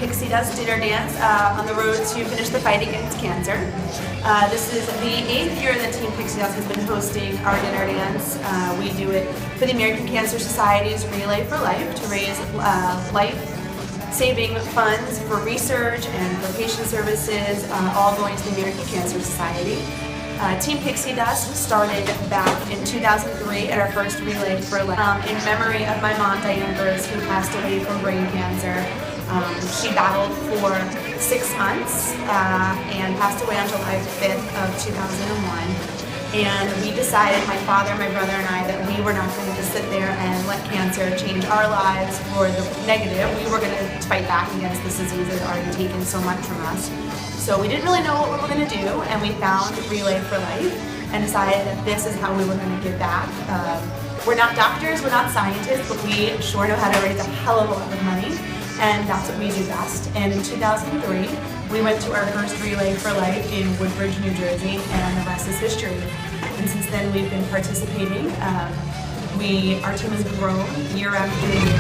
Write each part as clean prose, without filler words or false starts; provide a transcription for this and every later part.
Pixie does dinner dance on the road to finish the fight against cancer. This is the 8th year that Team Pixie Dust has been hosting our dinner dance. We do it for the American Cancer Society's Relay for Life to raise life-saving funds for research and for patient services, all going to the American Cancer Society. Team Pixie Dust started back in 2003 at our first Relay for Life in memory of my mom, Diane Burrs, who passed away from brain cancer. She battled for 6 months and passed away on July 5th of 2001. And we decided, my father, my brother, and I, that we were not going to just sit there and let cancer change our lives for the negative. We were going to fight back against this disease that had already taken so much from us. So we didn't really know what we were going to do, and we found Relay for Life and decided that this is how we were going to give back. We're not doctors, we're not scientists, but we sure know how to raise a hell of a lot of money. And that's what we do best. And in 2003, we went to our first Relay for Life in Woodbridge, New Jersey, and the rest is history. And since then, we've been participating. Our team has grown year after year.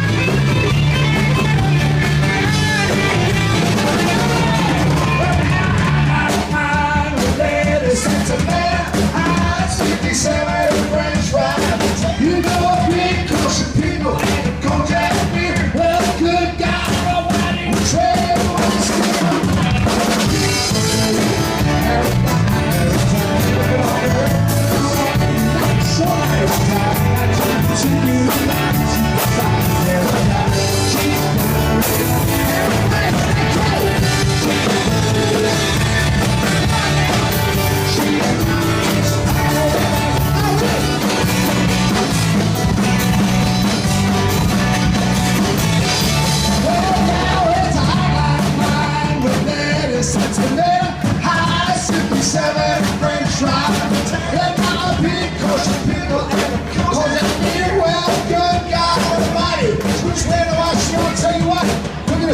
You know what we call some people, go down here, well, good God Almighty,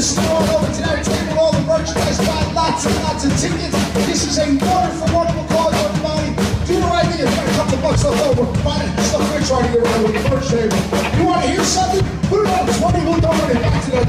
store over tonight, taking all the merchandise, buying lots and lots of tickets. This is a wonderful, wonderful cause, everybody. Do the right thing and spend a couple of bucks left over. Find stuff we're trying to get around with the merch table. You want to hear something? Put it on. There's one people don't want to back to that.